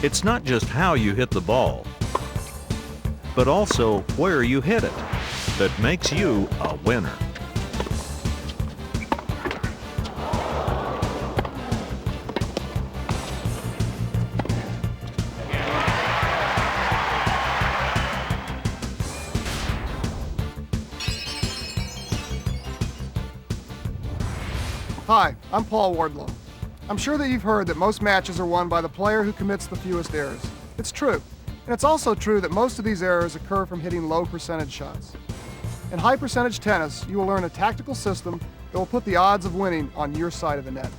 It's not just how you hit the ball, but also where you hit it that makes you a winner. Hi, I'm Paul Wardlaw. I'm sure that you've heard that most matches are won by the player who commits the fewest errors. It's true. And it's also true that most of these errors occur from hitting low percentage shots. In high percentage tennis, you will learn a tactical system that will put the odds of winning on your side of the net.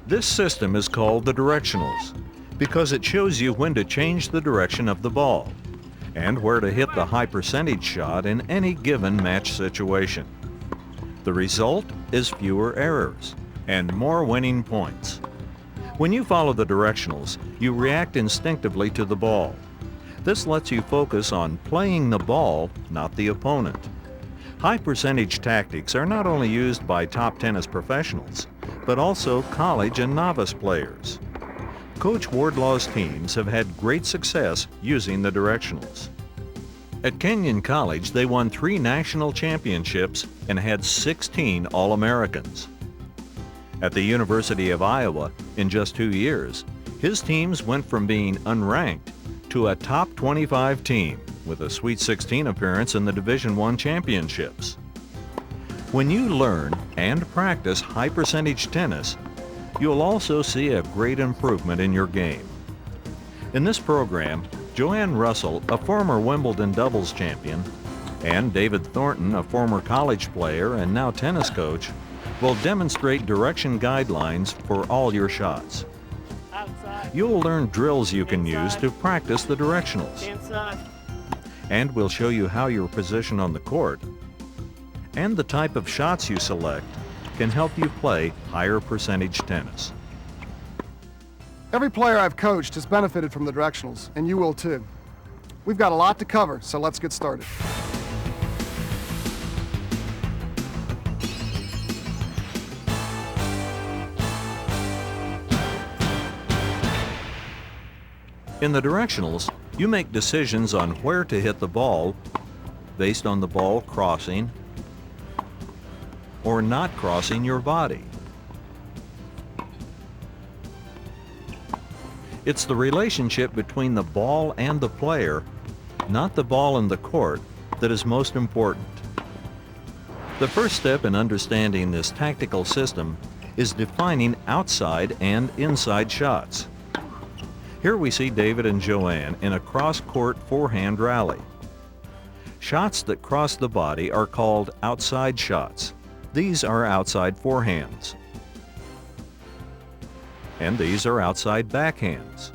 This system is called the directionals because it shows you when to change the direction of the ball and where to hit the high percentage shot in any given match situation. The result is fewer errors and more winning points. When you follow the directionals, you react instinctively to the ball. This lets you focus on playing the ball, not the opponent. High percentage tactics are not only used by top tennis professionals, but also college and novice players. Coach Wardlaw's teams have had great success using the directionals. At Kenyon College, they won 3 national championships and had 16 All-Americans. At the University of Iowa, in just 2 years, his teams went from being unranked to a top 25 team with a Sweet 16 appearance in the Division I championships. When you learn and practice high percentage tennis, you'll also see a great improvement in your game. In this program, Joanne Russell, a former Wimbledon doubles champion, and David Thornton, a former college player and now tennis coach, will demonstrate direction guidelines for all your shots. You'll learn drills you can use to practice the directionals. And we'll show you how your position on the court and the type of shots you select can help you play higher percentage tennis. Every player I've coached has benefited from the directionals, and you will too. We've got a lot to cover, so let's get started. In the directionals, you make decisions on where to hit the ball based on the ball crossing or not crossing your body. It's the relationship between the ball and the player, not the ball and the court, that is most important. The first step in understanding this tactical system is defining outside and inside shots. Here we see David and Joanne in a cross-court forehand rally. Shots that cross the body are called outside shots. These are outside forehands. And these are outside backhands.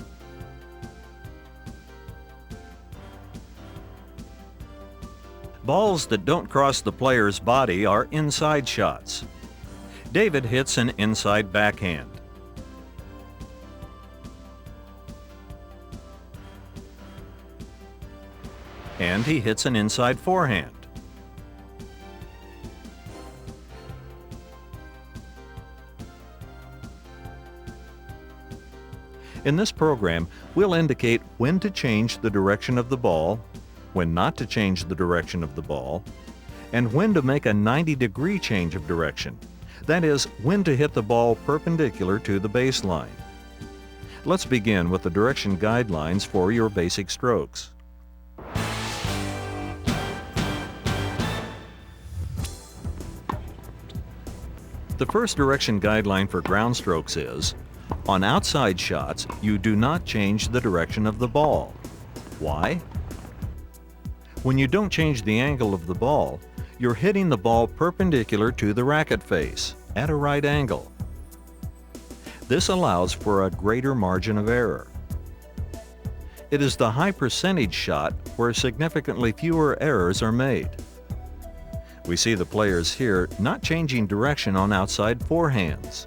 Balls that don't cross the player's body are inside shots. David hits an inside backhand. And he hits an inside forehand. In this program, we'll indicate when to change the direction of the ball, when not to change the direction of the ball, and when to make a 90-degree change of direction. That is, when to hit the ball perpendicular to the baseline. Let's begin with the direction guidelines for your basic strokes. The first direction guideline for ground strokes is, on outside shots, you do not change the direction of the ball. Why? When you don't change the angle of the ball, you're hitting the ball perpendicular to the racket face, at a right angle. This allows for a greater margin of error. It is the high percentage shot where significantly fewer errors are made. We see the players here not changing direction on outside forehands.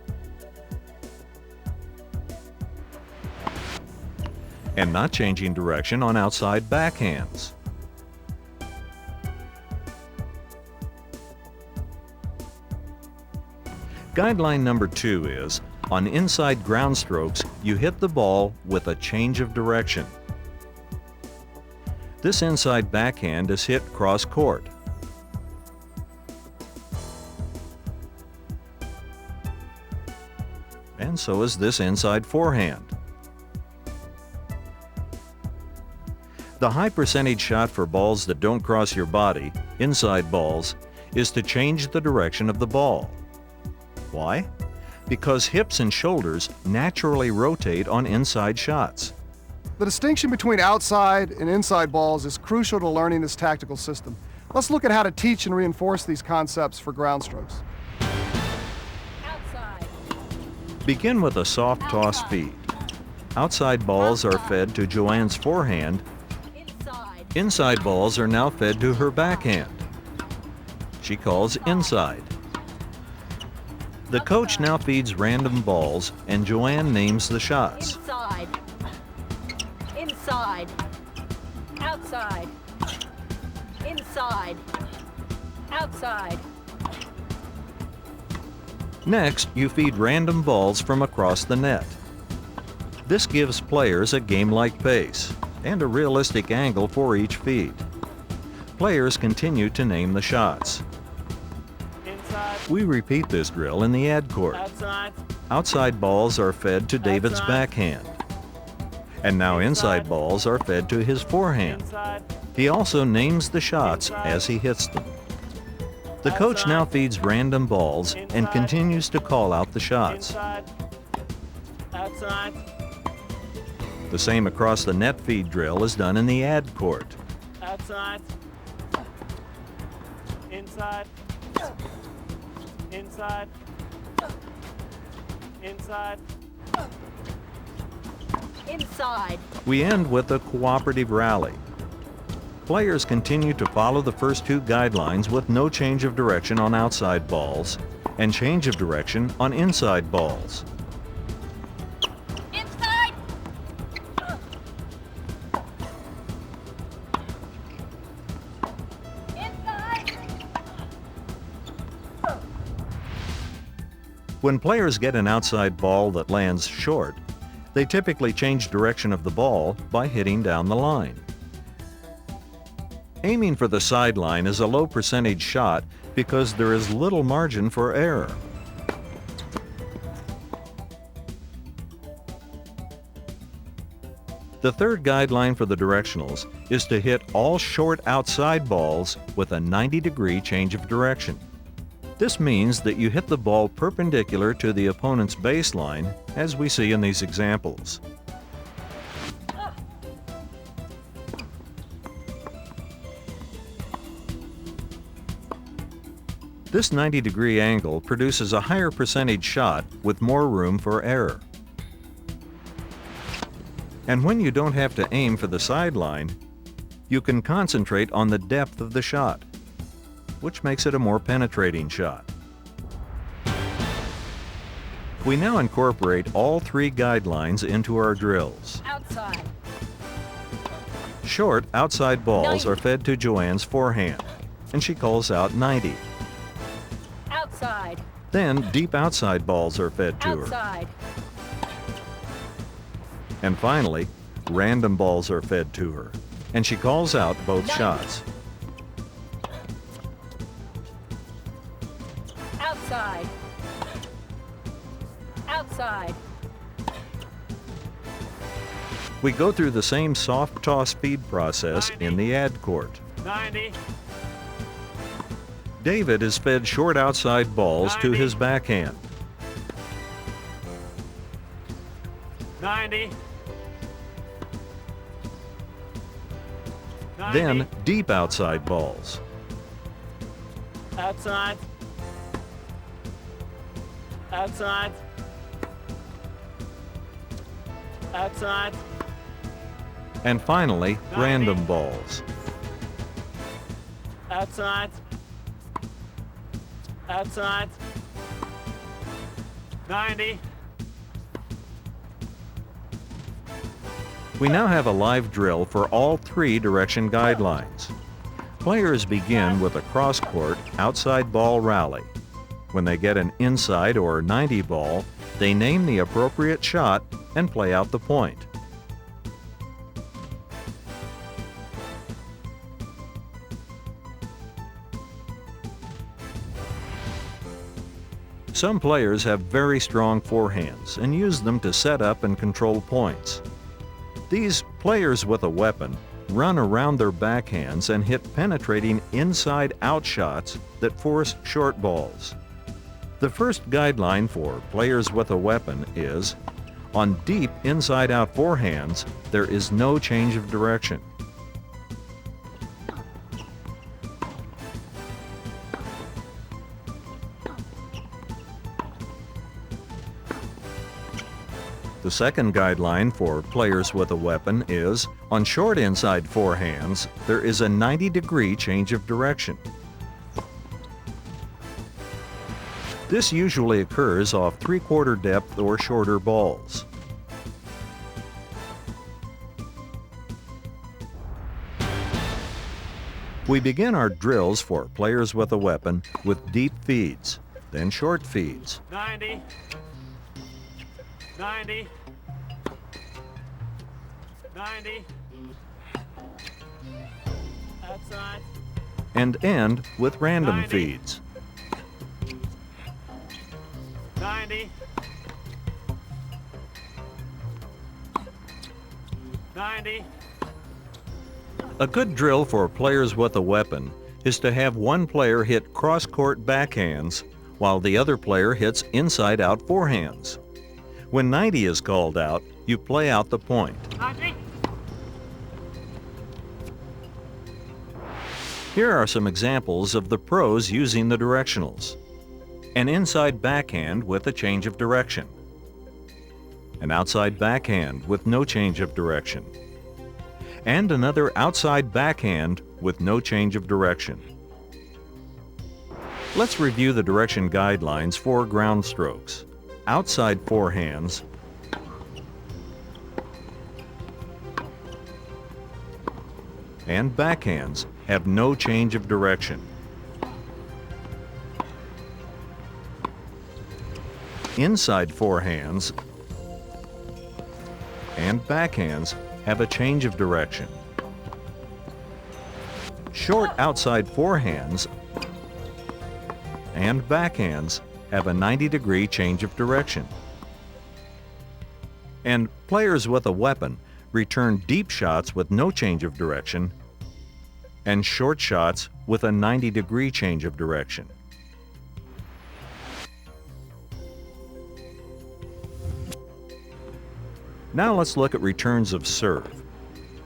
And not changing direction on outside backhands. Guideline number 2 is, On inside ground strokes, you hit the ball with a change of direction. This inside backhand is hit cross court. And so is this inside forehand. The high percentage shot for balls that don't cross your body, inside balls, is to change the direction of the ball. Why? Because hips and shoulders naturally rotate on inside shots. The distinction between outside and inside balls is crucial to learning this tactical system. Let's look at how to teach and reinforce these concepts for ground strokes. Outside. Begin with a soft toss feed. Outside balls are fed to Joanne's forehand. Inside. Inside balls are now fed to her backhand. She calls inside. The coach now feeds random balls and Joanne names the shots. Inside. Inside. Outside. Inside. Outside. Next, you feed random balls from across the net. This gives players a game-like pace and a realistic angle for each feed. Players continue to name the shots. Inside. We repeat this drill in the ad court. Outside. Outside balls are fed to David's Outside. backhand. And now inside balls are fed to his forehand. Inside. He also names the shots as he hits them. The coach now feeds random balls and continues to call out the shots. Inside. Outside. The same across the net feed drill is done in the ad court. Outside. Inside. Inside. Inside. Inside. We end with a cooperative rally. Players continue to follow the first two guidelines with no change of direction on outside balls and change of direction on inside balls. Inside. Inside. When players get an outside ball that lands short, they typically change direction of the ball by hitting down the line. Aiming for the sideline is a low percentage shot because there is little margin for error. The third guideline for the directionals is to hit all short outside balls with a 90-degree change of direction. This means that you hit the ball perpendicular to the opponent's baseline, as we see in these examples. This 90-degree angle produces a higher percentage shot with more room for error. And when you don't have to aim for the sideline, you can concentrate on the depth of the shot, which makes it a more penetrating shot. We now incorporate all three guidelines into our drills. Outside. Short outside balls 90. are fed to Joanne's forehand, and she calls out 90. Outside. Then deep outside balls are fed to her. Outside. And finally, random balls are fed to her, and she calls out both 90. shots. Outside. Outside. We go through the same soft toss feed process in the ad court. 90. David is fed short outside balls to 90. his backhand. 90. 90. Then deep outside balls. Outside. Outside. Outside. And finally, 90. random balls. Outside. Outside. 90. We now have a live drill for all three direction guidelines. Players begin with a cross-court outside ball rally. When they get an inside or 90 ball, they name the appropriate shot and play out the point. Some players have very strong forehands and use them to set up and control points. These players with a weapon run around their backhands and hit penetrating inside-out shots that force short balls. The first guideline for players with a weapon is, on deep inside-out forehands, there is no change of direction. The second guideline for players with a weapon is, on short inside forehands, there is a 90-degree change of direction. This usually occurs off 3/4 depth or shorter balls. We begin our drills for players with a weapon with deep feeds, then short feeds. 90. 90. 90. Outside. And end with random 90. feeds. 90. 90. A good drill for players with a weapon is to have one player hit cross-court backhands while the other player hits inside-out forehands. When 90 is called out, you play out the point. 90. Here are some examples of the pros using the directionals. An inside backhand with a change of direction. An outside backhand with no change of direction. And another outside backhand with no change of direction. Let's review the direction guidelines for ground strokes. Outside forehands, and backhands have no change of direction. Inside forehands and backhands have a change of direction. Short outside forehands and backhands have a 90-degree change of direction. And players with a weapon return deep shots with no change of direction and short shots with a 90-degree change of direction. Now let's look at returns of serve.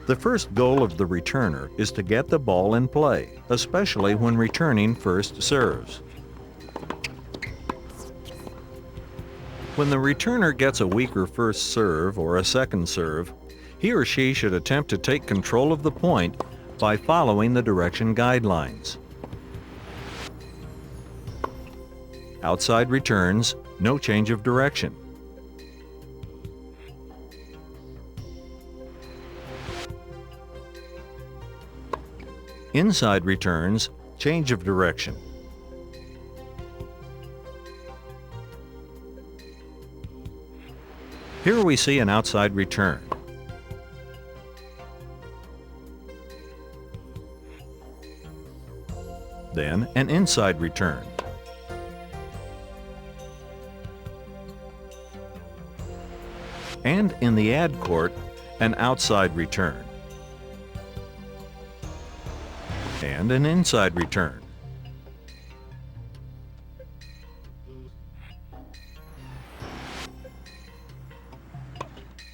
The first goal of the returner is to get the ball in play, especially when returning first serves. When the returner gets a weaker first serve or a second serve, he or she should attempt to take control of the point by following the direction guidelines. Outside returns, no change of direction. Inside returns, change of direction. Here we see an outside return. Then an inside return. And in the ad court, an outside return. And an inside return.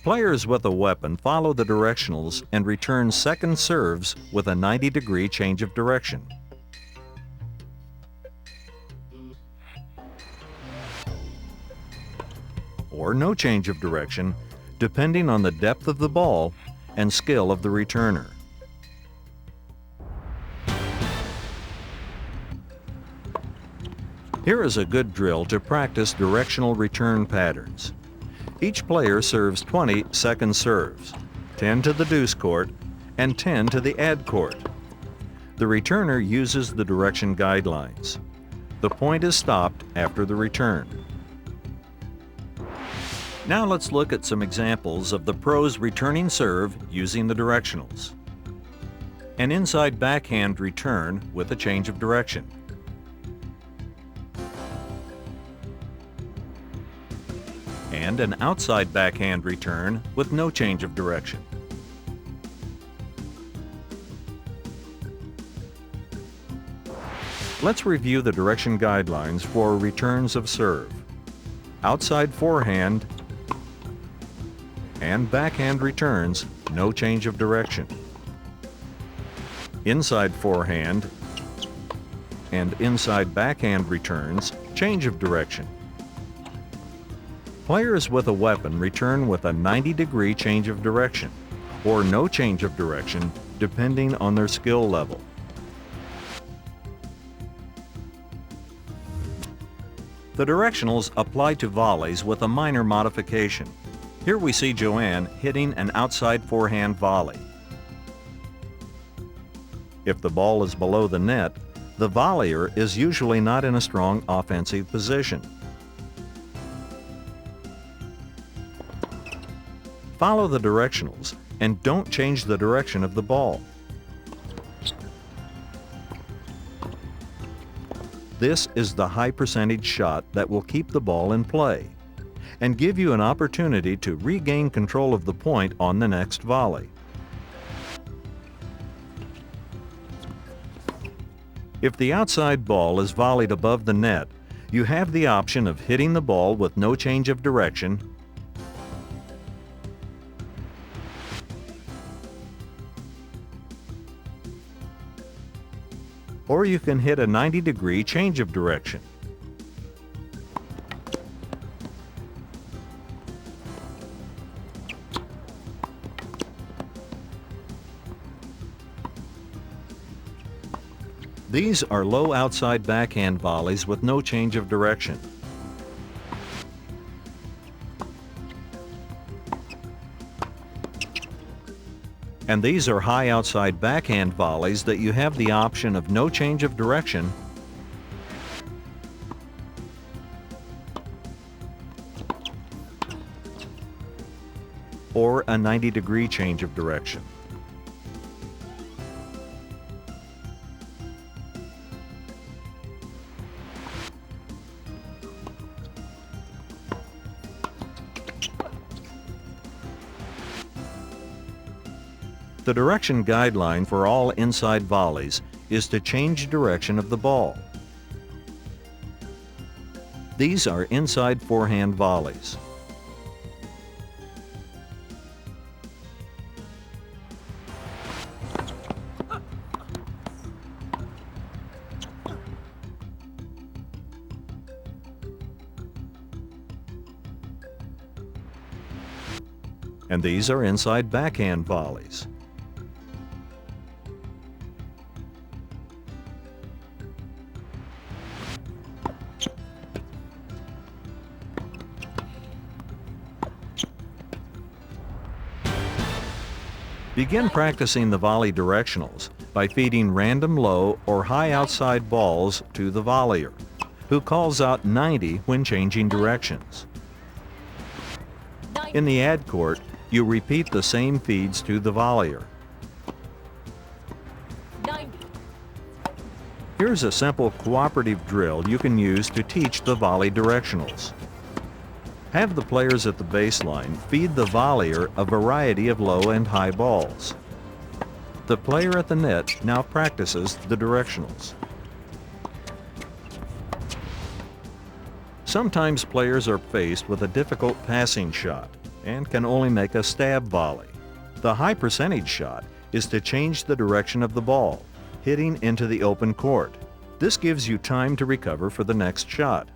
Players with a weapon follow the directionals and return second serves with a 90-degree change of direction. Or no change of direction, depending on the depth of the ball and skill of the returner. Here is a good drill to practice directional return patterns. Each player serves 20 second serves, 10 to the deuce court and 10 to the ad court. The returner uses the direction guidelines. The point is stopped after the return. Now let's look at some examples of the pros returning serve using the directionals. An inside backhand return with a change of direction. And an outside backhand return with no change of direction. Let's review the direction guidelines for returns of serve. Outside forehand and backhand returns, no change of direction. Inside forehand and inside backhand returns, change of direction. Players with a weapon return with a 90-degree change of direction, or no change of direction, depending on their skill level. The directionals apply to volleys with a minor modification. Here we see Joanne hitting an outside forehand volley. If the ball is below the net, the volleyer is usually not in a strong offensive position. Follow the directionals and don't change the direction of the ball. This is the high percentage shot that will keep the ball in play and give you an opportunity to regain control of the point on the next volley. If the outside ball is volleyed above the net, you have the option of hitting the ball with no change of direction, or you can hit a 90-degree change of direction. These are low outside backhand volleys with no change of direction. And these are high outside backhand volleys that you have the option of no change of direction or a 90-degree change of direction. The direction guideline for all inside volleys is to change direction of the ball. These are inside forehand volleys. And these are inside backhand volleys. Begin practicing the volley directionals by feeding random low or high outside balls to the volleyer, who calls out 90 when changing directions. In the ad court, you repeat the same feeds to the volleyer. 90. Here's a simple cooperative drill you can use to teach the volley directionals. Have the players at the baseline feed the volleyer a variety of low and high balls. The player at the net now practices the directionals. Sometimes players are faced with a difficult passing shot and can only make a stab volley. The high percentage shot is to change the direction of the ball, hitting into the open court. This gives you time to recover for the next shot.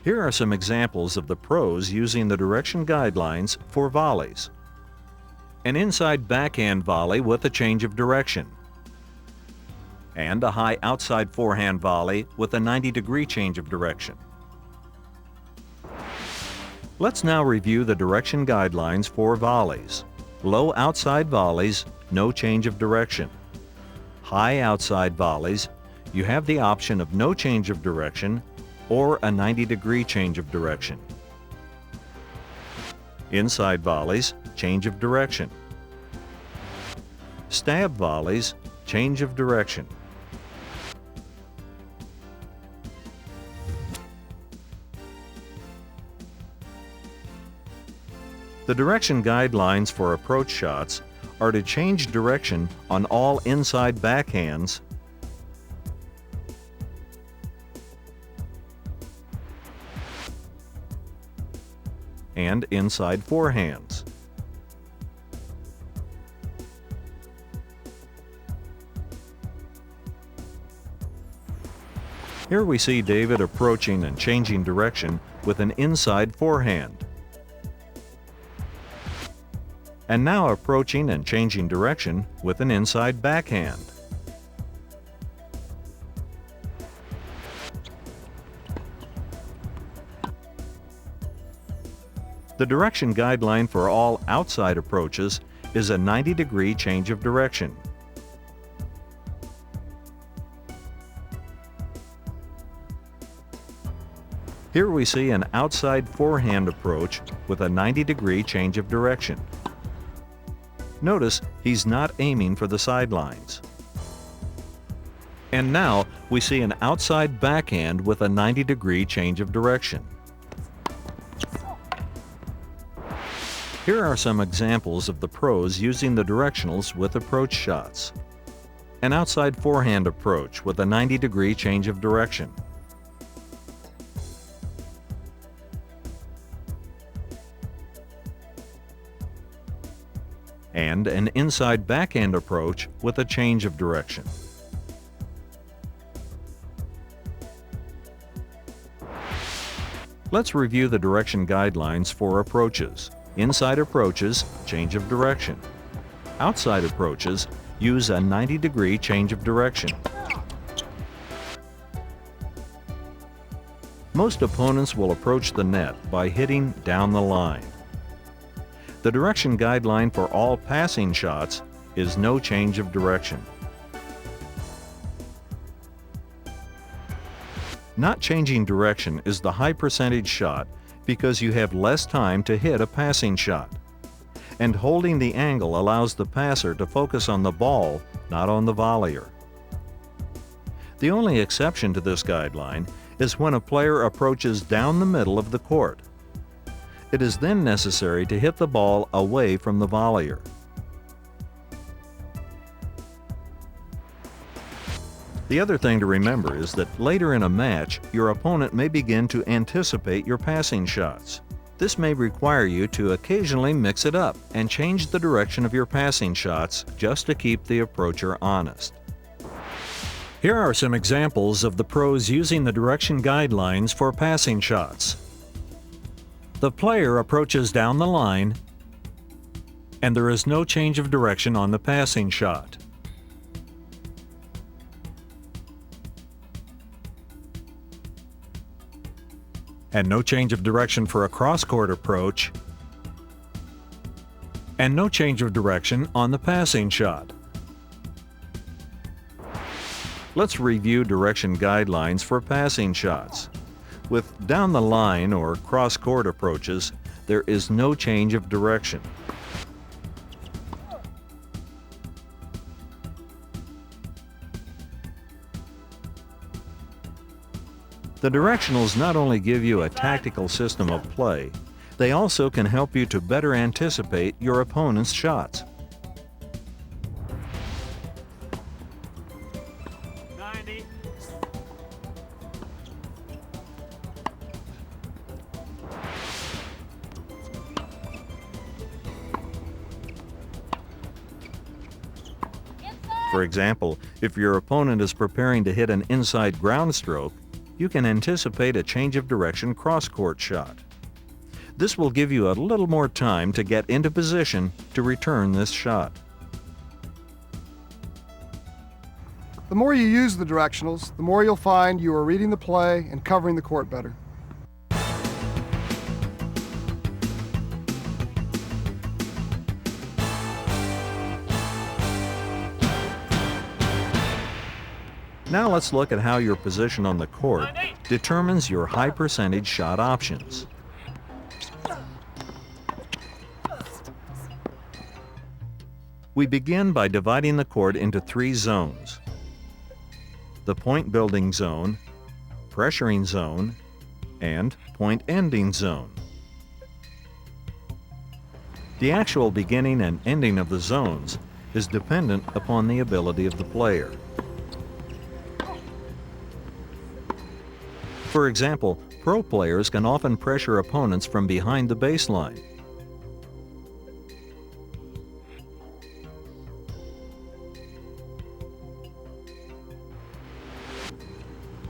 Here are some examples of the pros using the direction guidelines for volleys. An inside backhand volley with a change of direction. And a high outside forehand volley with a 90-degree change of direction. Let's now review the direction guidelines for volleys. Low outside volleys, no change of direction. High outside volleys, you have the option of no change of direction or a 90-degree change of direction. Inside volleys, change of direction. Stab volleys, change of direction. The direction guidelines for approach shots are to change direction on all inside backhands and inside forehands. Here we see David approaching and changing direction with an inside forehand. And now approaching and changing direction with an inside backhand. The direction guideline for all outside approaches is a 90-degree change of direction. Here we see an outside forehand approach with a 90-degree change of direction. Notice he's not aiming for the sidelines. And now we see an outside backhand with a 90-degree change of direction. Here are some examples of the pros using the directionals with approach shots. An outside forehand approach with a 90-degree change of direction. And an inside backhand approach with a change of direction. Let's review the direction guidelines for approaches. Inside approaches, change of direction. Outside approaches, use a 90-degree change of direction. Most opponents will approach the net by hitting down the line. The direction guideline for all passing shots is no change of direction. Not changing direction is the high percentage shot because you have less time to hit a passing shot. And holding the angle allows the passer to focus on the ball, not on the volleyer. The only exception to this guideline is when a player approaches down the middle of the court. It is then necessary to hit the ball away from the volleyer. The other thing to remember is that later in a match, your opponent may begin to anticipate your passing shots. This may require you to occasionally mix it up and change the direction of your passing shots just to keep the approacher honest. Here are some examples of the pros using the direction guidelines for passing shots. The player approaches down the line, and there is no change of direction on the passing shot. And no change of direction for a cross-court approach, and no change of direction on the passing shot. Let's review direction guidelines for passing shots. With down the line or cross-court approaches, there is no change of direction. The directionals not only give you a tactical system of play, they also can help you to better anticipate your opponent's shots. 90. For example, if your opponent is preparing to hit an inside ground stroke, you can anticipate a change of direction cross-court shot. This will give you a little more time to get into position to return this shot. The more you use the directionals, the more you'll find you are reading the play and covering the court better. Now let's look at how your position on the court determines your high percentage shot options. We begin by dividing the court into 3 zones: the point building zone, pressuring zone, and point ending zone. The actual beginning and ending of the zones is dependent upon the ability of the player. For example, pro players can often pressure opponents from behind the baseline.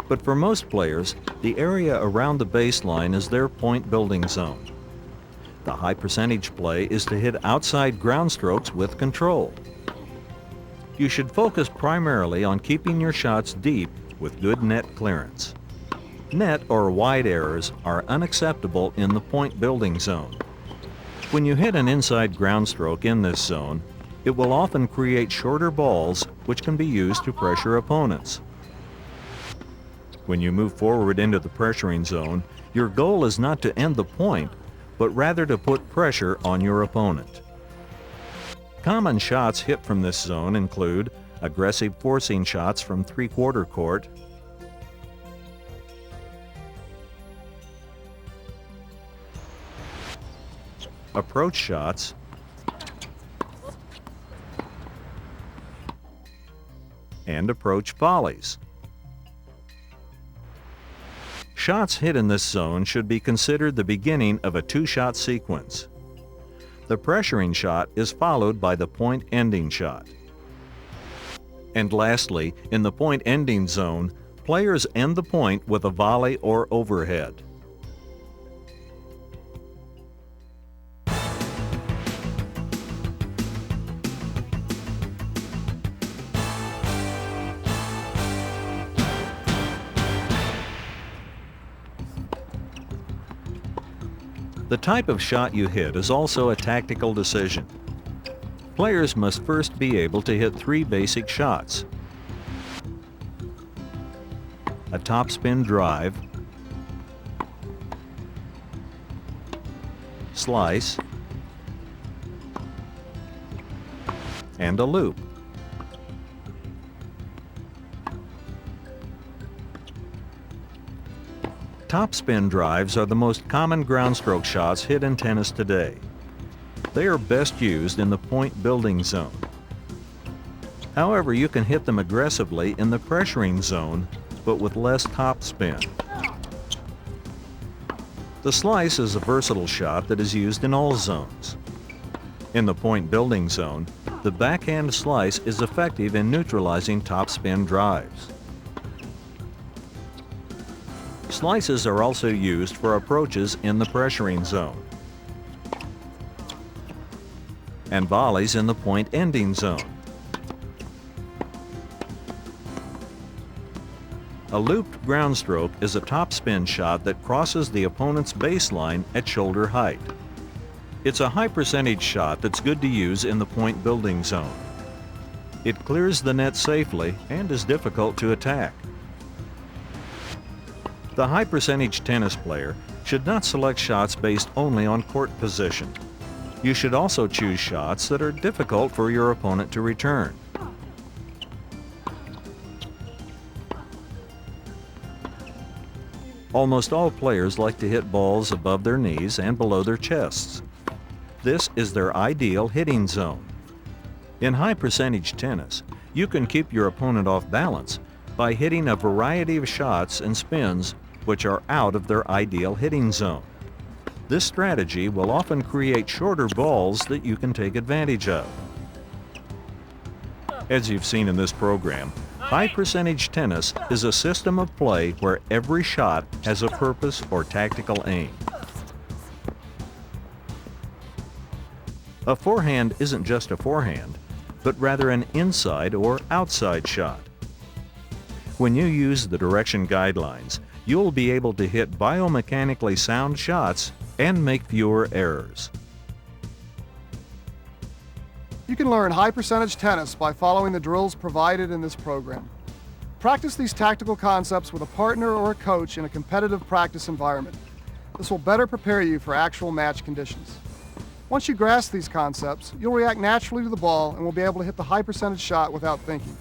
But for most players, the area around the baseline is their point building zone. The high percentage play is to hit outside ground strokes with control. You should focus primarily on keeping your shots deep with good net clearance. Net or wide errors are unacceptable in the point building zone. When you hit an inside ground stroke in this zone, it will often create shorter balls which can be used to pressure opponents. When you move forward into the pressuring zone, your goal is not to end the point, but rather to put pressure on your opponent. Common shots hit from this zone include aggressive forcing shots from three-quarter court, approach shots, and approach volleys. Shots hit in this zone should be considered the beginning of a 2-shot sequence. The pressuring shot is followed by the point ending shot. And lastly, in the point ending zone, players end the point with a volley or overhead. The type of shot you hit is also a tactical decision. Players must first be able to hit 3 basic shots: a topspin drive, slice, and a loop. Topspin drives are the most common ground stroke shots hit in tennis today. They are best used in the point building zone. However, you can hit them aggressively in the pressuring zone, but with less topspin. The slice is a versatile shot that is used in all zones. In the point building zone, the backhand slice is effective in neutralizing topspin drives. Slices are also used for approaches in the pressuring zone, and volleys in the point ending zone. A looped ground stroke is a topspin shot that crosses the opponent's baseline at shoulder height. It's a high percentage shot that's good to use in the point building zone. It clears the net safely and is difficult to attack. The high percentage tennis player should not select shots based only on court position. You should also choose shots that are difficult for your opponent to return. Almost all players like to hit balls above their knees and below their chests. This is their ideal hitting zone. In high percentage tennis, you can keep your opponent off balance by hitting a variety of shots and spins which are out of their ideal hitting zone. This strategy will often create shorter balls that you can take advantage of. As you've seen in this program, high percentage tennis is a system of play where every shot has a purpose or tactical aim. A forehand isn't just a forehand, but rather an inside or outside shot. When you use the direction guidelines, you'll be able to hit biomechanically sound shots and make fewer errors. You can learn high percentage tennis by following the drills provided in this program. Practice these tactical concepts with a partner or a coach in a competitive practice environment. This will better prepare you for actual match conditions. Once you grasp these concepts, you'll react naturally to the ball and will be able to hit the high percentage shot without thinking.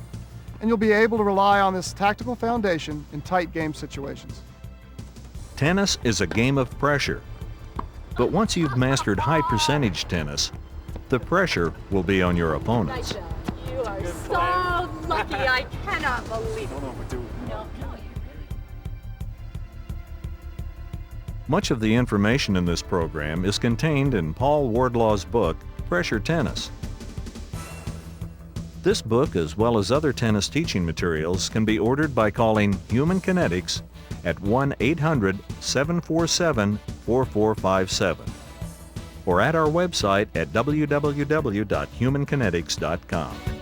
And you'll be able to rely on this tactical foundation in tight game situations. Tennis is a game of pressure. But once you've mastered high percentage tennis, the pressure will be on your opponents. You are so lucky. I cannot believe it. No. Much of the information in this program is contained in Paul Wardlaw's book, Pressure Tennis. This book, as well as other tennis teaching materials, can be ordered by calling Human Kinetics at 1-800-747-4457 or at our website at www.humankinetics.com.